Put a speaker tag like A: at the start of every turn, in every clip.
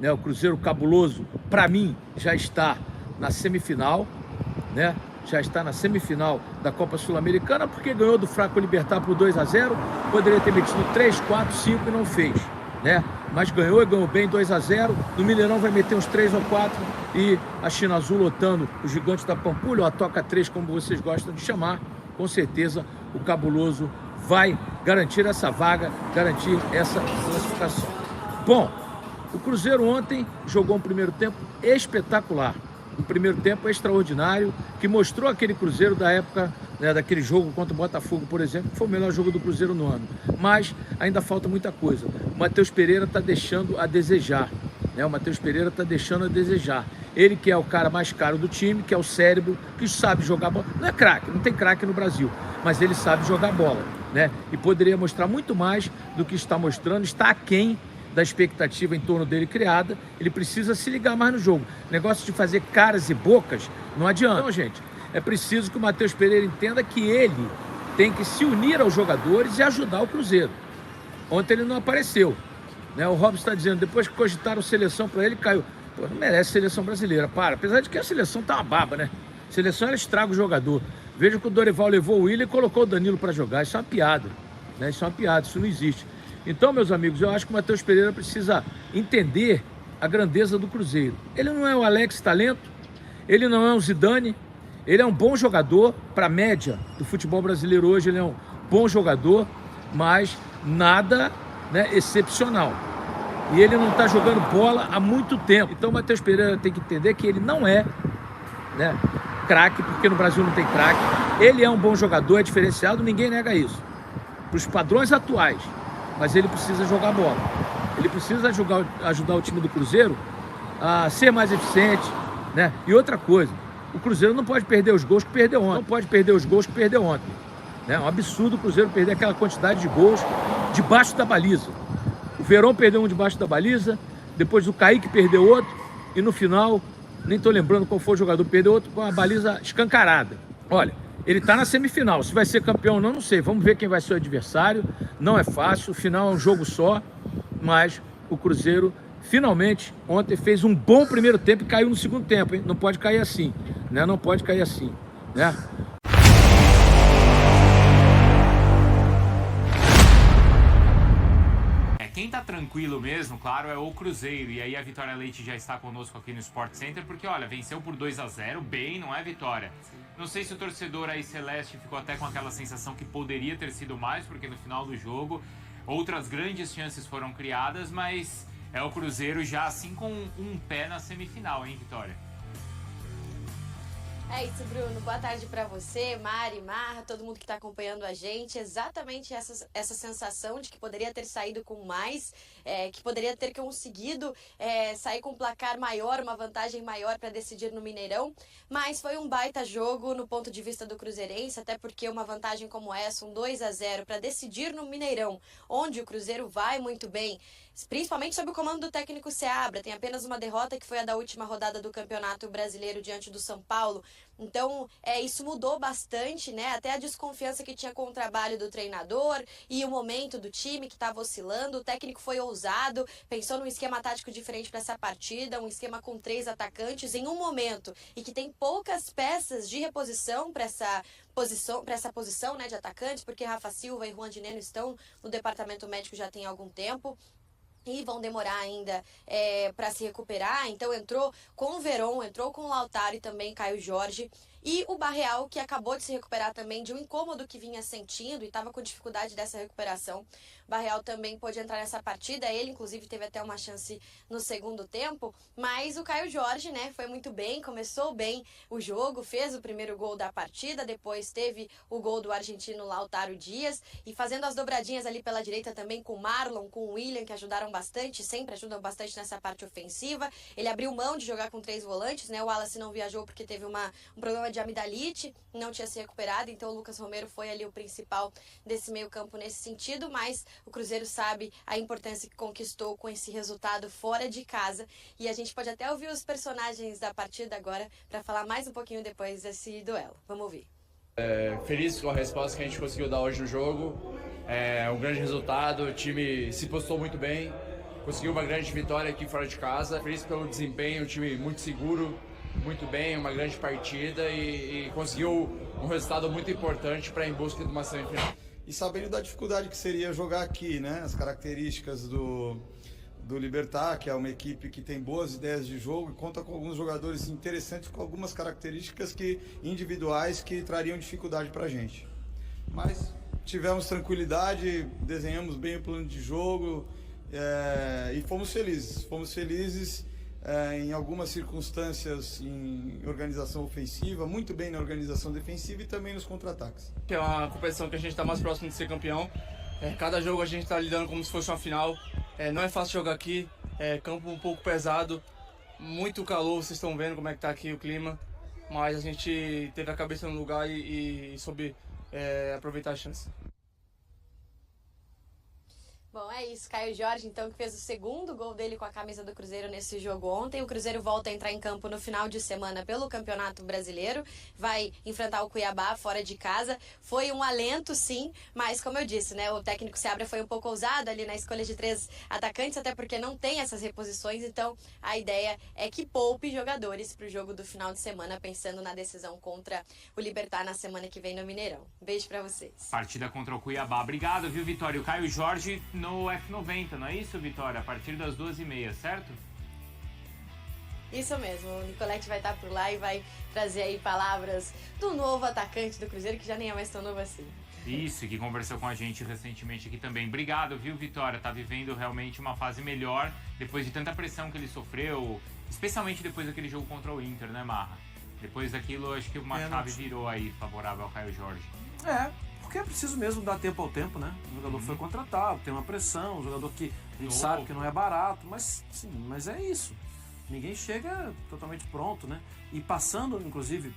A: né? O Cruzeiro cabuloso, para mim, já está na semifinal, né? Já está na semifinal da Copa Sul-Americana, porque ganhou do Fraco Libertad por 2-0, poderia ter metido 3, 4, 5 e não fez, né? Mas ganhou e ganhou bem 2-0, no Mineirão vai meter uns 3 ou 4 e a China Azul lotando o gigante da Pampulha, ou a Toca 3, como vocês gostam de chamar, com certeza o cabuloso vai garantir essa vaga, garantir essa classificação. Bom, o Cruzeiro ontem jogou um primeiro tempo espetacular. Um primeiro tempo extraordinário, que mostrou aquele Cruzeiro da época, né, daquele jogo contra o Botafogo, por exemplo, que foi o melhor jogo do Cruzeiro no ano. Mas ainda falta muita coisa. O Matheus Pereira está deixando a desejar. Né? O Matheus Pereira está deixando a desejar. Ele que é o cara mais caro do time, que é o cérebro, que sabe jogar bola. Não é craque, não tem craque no Brasil, mas ele sabe jogar bola, né? E poderia mostrar muito mais do que está mostrando, está aquém da expectativa em torno dele criada. Ele precisa se ligar mais no jogo. Negócio de fazer caras e bocas não adianta. Então, gente, é preciso que o Matheus Pereira entenda que ele tem que se unir aos jogadores e ajudar o Cruzeiro. Ontem ele não apareceu, né? O Robson está dizendo, depois que cogitaram seleção para ele, caiu. Pô, não merece seleção brasileira, para. Apesar de que a seleção tá uma baba, né? A seleção, ela estraga o jogador. Veja que o Dorival levou o Willian e colocou o Danilo para jogar. Isso é uma piada, né? Isso é uma piada, isso não existe. Então, meus amigos, eu acho que o Matheus Pereira precisa entender a grandeza do Cruzeiro. Ele não é o Alex Talento, ele não é um Zidane, ele é um bom jogador, para a média do futebol brasileiro hoje, ele é um bom jogador, mas nada, né, excepcional. E ele não está jogando bola há muito tempo. Então o Matheus Pereira tem que entender que ele não é, né, craque, porque no Brasil não tem craque. Ele é um bom jogador, é diferenciado, ninguém nega isso. Para os padrões atuais. Mas ele precisa jogar bola. Ele precisa ajudar o time do Cruzeiro a ser mais eficiente, né? E outra coisa, o Cruzeiro não pode perder os gols que perdeu ontem. Não pode perder os gols que perdeu ontem. É um absurdo o Cruzeiro perder aquela quantidade de gols debaixo da baliza. O Verón perdeu um debaixo da baliza, depois o Kaique perdeu outro, e no final, nem estou lembrando qual foi o jogador que perdeu outro, com a baliza escancarada. Olha, ele está na semifinal, se vai ser campeão ou não, não sei. Vamos ver quem vai ser o adversário. Não é fácil, o final é um jogo só, mas o Cruzeiro finalmente ontem fez um bom primeiro tempo e caiu no segundo tempo, hein? Não pode cair assim, né? Não pode cair assim, né?
B: Quem tá tranquilo mesmo, claro, é o Cruzeiro. E aí a Vitória Leite já está conosco aqui no Sport Center, porque, olha, venceu por 2-0, bem, não é, Vitória? Não sei se o torcedor aí celeste ficou até com aquela sensação que poderia ter sido mais, porque no final do jogo outras grandes chances foram criadas, mas é o Cruzeiro já assim com um pé na semifinal, hein, Vitória?
C: É isso, Bruno. Boa tarde para você, Mari, Marra, todo mundo que está acompanhando a gente. Exatamente essa sensação de que poderia ter saído com mais, que poderia ter conseguido sair com um placar maior, uma vantagem maior para decidir no Mineirão. Mas foi um baita jogo no ponto de vista do cruzeirense, até porque uma vantagem como essa, um 2-0 para decidir no Mineirão, onde o Cruzeiro vai muito bem, principalmente sob o comando do técnico Seabra, tem apenas uma derrota que foi a da última rodada do Campeonato Brasileiro diante do São Paulo. Então, isso mudou bastante, né? Até a desconfiança que tinha com o trabalho do treinador e o momento do time que estava oscilando. O técnico foi ousado, pensou num esquema tático diferente para essa partida, um esquema com 3 atacantes em um momento e que tem poucas peças de reposição para essa posição, né, de atacantes, porque Rafa Silva e Juan Dineno estão no departamento médico já tem algum tempo. E vão demorar ainda para se recuperar. Então entrou com o Verón, entrou com o Lautaro e também Caio Jorge. E o Barreal, que acabou de se recuperar também de um incômodo que vinha sentindo e estava com dificuldade dessa recuperação. Barreal também pôde entrar nessa partida. Ele, inclusive, teve até uma chance no segundo tempo. Mas o Caio Jorge, né, foi muito bem, começou bem o jogo, fez o primeiro gol da partida. Depois teve o gol do argentino Lautaro Dias. E fazendo as dobradinhas ali pela direita também com o Marlon, com o Willian, que ajudaram bastante, sempre ajudam bastante nessa parte ofensiva. Ele abriu mão de jogar com 3 volantes, né? O Wallace não viajou porque teve um problema de amidalite, não tinha se recuperado, então o Lucas Romero foi ali o principal desse meio campo nesse sentido, mas o Cruzeiro sabe a importância que conquistou com esse resultado fora de casa, e a gente pode até ouvir os personagens da partida agora para falar mais um pouquinho depois desse duelo. Vamos ouvir.
D: Feliz com a resposta que a gente conseguiu dar hoje no jogo, um grande resultado, o time se postou muito bem, conseguiu uma grande vitória aqui fora de casa. Feliz pelo desempenho, um time muito seguro, muito bem, uma grande partida e conseguiu um resultado muito importante para ir em busca de uma semifinal.
E: E sabendo da dificuldade que seria jogar aqui, né? As características do Libertad, que é uma equipe que tem boas ideias de jogo e conta com alguns jogadores interessantes com algumas características individuais que trariam dificuldade para a gente. Mas tivemos tranquilidade, desenhamos bem o plano de jogo e fomos felizes. Fomos felizes em algumas circunstâncias em organização ofensiva, muito bem na organização defensiva e também nos contra-ataques.
D: É uma competição que a gente está mais próximo de ser campeão. Cada jogo a gente está lidando como se fosse uma final. Não é fácil jogar aqui, campo um pouco pesado, muito calor, vocês estão vendo como é que tá aqui o clima, mas a gente teve a cabeça no lugar e soube aproveitar a chance.
C: Bom, é isso. Caio Jorge, então, que fez o segundo gol dele com a camisa do Cruzeiro nesse jogo ontem. O Cruzeiro volta a entrar em campo no final de semana pelo Campeonato Brasileiro. Vai enfrentar o Cuiabá fora de casa. Foi um alento, sim, mas como eu disse, né, o técnico Seabra foi um pouco ousado ali na escolha de 3 atacantes, até porque não tem essas reposições. Então, a ideia é que poupe jogadores para o jogo do final de semana, pensando na decisão contra o Libertad na semana que vem no Mineirão. Beijo para vocês.
B: Partida contra o Cuiabá. Obrigado, viu, Vitória? O Caio Jorge no F90, não é isso, Vitória? A partir das 2h30, certo?
C: Isso mesmo, o Nicolete vai estar por lá e vai trazer aí palavras do novo atacante do Cruzeiro, que já nem é mais tão novo assim.
B: Isso, que conversou com a gente recentemente aqui também. Obrigado, viu, Vitória? Tá vivendo realmente uma fase melhor depois de tanta pressão que ele sofreu, especialmente depois daquele jogo contra o Inter, né, Marra? Depois daquilo, acho que uma chave virou aí favorável ao Caio Jorge.
F: Porque é preciso mesmo dar tempo ao tempo, né? O jogador foi contratado, tem uma pressão, um jogador que a gente sabe que não é barato, mas sim, mas é isso. Ninguém chega totalmente pronto, né? E passando, inclusive,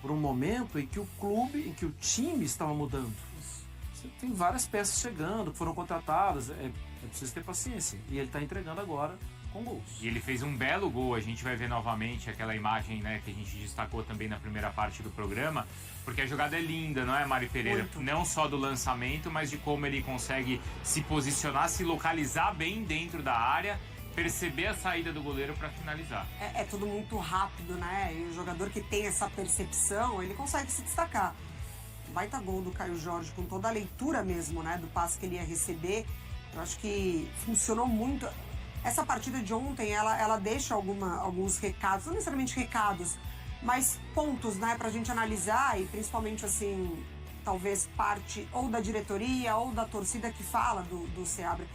F: por um momento em que o clube, em que o time estava mudando. Você tem várias peças chegando, que foram contratadas, é preciso ter paciência. E ele está entregando agora com gols.
B: E ele fez um belo gol, a gente vai ver novamente aquela imagem, né, que a gente destacou também na primeira parte do programa, porque a jogada é linda, não é, Mari Pereira?
G: Muito.
B: Não só do lançamento, mas de como ele consegue se posicionar, se localizar bem dentro da área, perceber a saída do goleiro para finalizar.
G: É tudo muito rápido, né? E o jogador que tem essa percepção, ele consegue se destacar. Baita gol do Caio Jorge, com toda a leitura mesmo, né, do passe que ele ia receber. Eu acho que funcionou muito. Essa partida de ontem, ela deixa alguns recados, não necessariamente recados, mas pontos, né, pra gente analisar e principalmente, assim, talvez parte ou da diretoria ou da torcida que fala do Seabra.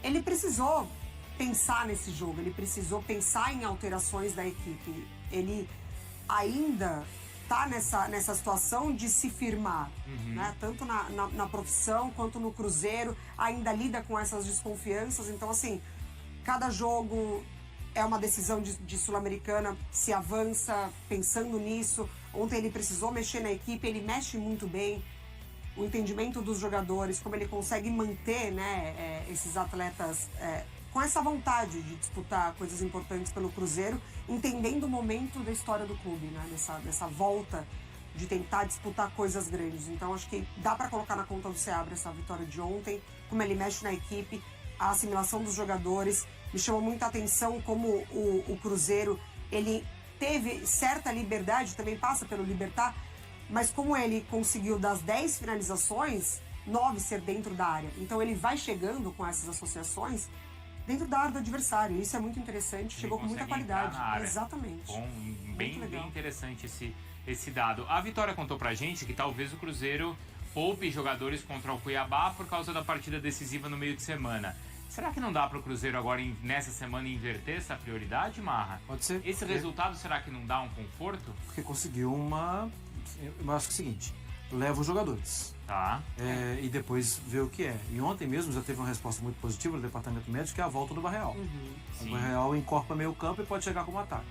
G: Ele precisou pensar nesse jogo, ele precisou pensar em alterações da equipe. Ele ainda tá nessa situação de se firmar, né? Tanto na profissão quanto no Cruzeiro, ainda lida com essas desconfianças. Então, assim, cada jogo é uma decisão de Sul-Americana, se avança pensando nisso. Ontem ele precisou mexer na equipe, ele mexe muito bem. O entendimento dos jogadores, como ele consegue manter, né, esses atletas com essa vontade de disputar coisas importantes pelo Cruzeiro, entendendo o momento da história do clube, né, dessa volta de tentar disputar coisas grandes. Então acho que dá para colocar na conta do Seabra essa vitória de ontem, como ele mexe na equipe, a assimilação dos jogadores. Me chamou muita atenção como o Cruzeiro, ele teve certa liberdade, também passa pelo Libertad, mas como ele conseguiu das 10 finalizações, 9 ser dentro da área. Então ele vai chegando com essas associações dentro da área do adversário. Isso é muito interessante,
B: Ele
G: chegou com muita qualidade. Exatamente.
B: Bom, bem interessante esse dado. A Vitória contou pra gente que talvez o Cruzeiro poupe jogadores contra o Cuiabá por causa da partida decisiva no meio de semana. Será que não dá para o Cruzeiro agora, nessa semana, inverter essa prioridade, Marra?
F: Pode ser.
B: Esse resultado, será que não dá um conforto?
F: Porque conseguiu eu acho que é o seguinte, leva os jogadores.
B: Tá.
F: E depois vê o que é. E ontem mesmo já teve uma resposta muito positiva do departamento médico, que é a volta do Barreal. O Barreal encorpa meio campo e pode chegar como ataque.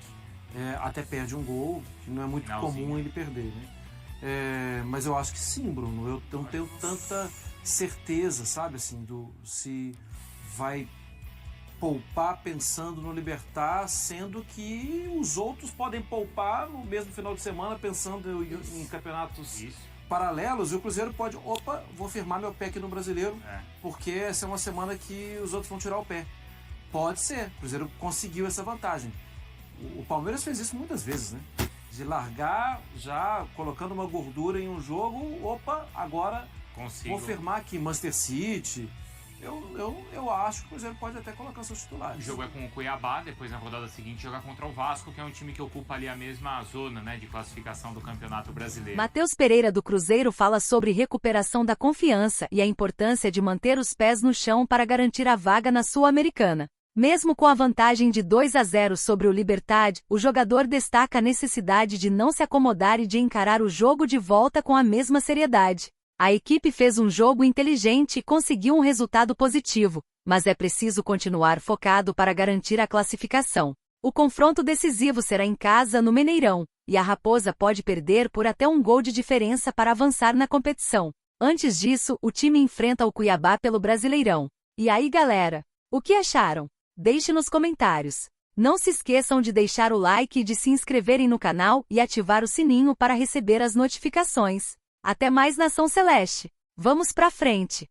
F: Até perde um gol, que não é muito comum ele perder, né? Mas eu acho que sim, Bruno. Eu não tenho tanta certeza, sabe, assim, se vai poupar pensando no Libertad, sendo que os outros podem poupar no mesmo final de semana pensando em campeonatos paralelos, e o Cruzeiro pode, vou firmar meu pé aqui no Brasileiro, porque essa é uma semana que os outros vão tirar o pé. Pode ser. O Cruzeiro conseguiu essa vantagem. O Palmeiras fez isso muitas vezes, né? De largar já colocando uma gordura em um jogo, opa, agora vou firmar aqui Manchester City. Eu acho que o Cruzeiro pode até colocar seus titulares.
B: O jogo é com o Cuiabá, depois na rodada seguinte jogar contra o Vasco, que é um time que ocupa ali a mesma zona, né, de classificação do Campeonato Brasileiro.
H: Matheus Pereira do Cruzeiro fala sobre recuperação da confiança e a importância de manter os pés no chão para garantir a vaga na Sul-Americana. Mesmo com a vantagem de 2-0 sobre o Libertad, o jogador destaca a necessidade de não se acomodar e de encarar o jogo de volta com a mesma seriedade. A equipe fez um jogo inteligente e conseguiu um resultado positivo, mas é preciso continuar focado para garantir a classificação. O confronto decisivo será em casa no Mineirão, e a Raposa pode perder por até um gol de diferença para avançar na competição. Antes disso, o time enfrenta o Cuiabá pelo Brasileirão. E aí, galera? O que acharam? Deixe nos comentários. Não se esqueçam de deixar o like e de se inscreverem no canal e ativar o sininho para receber as notificações. Até mais, Nação Celeste! Vamos pra frente!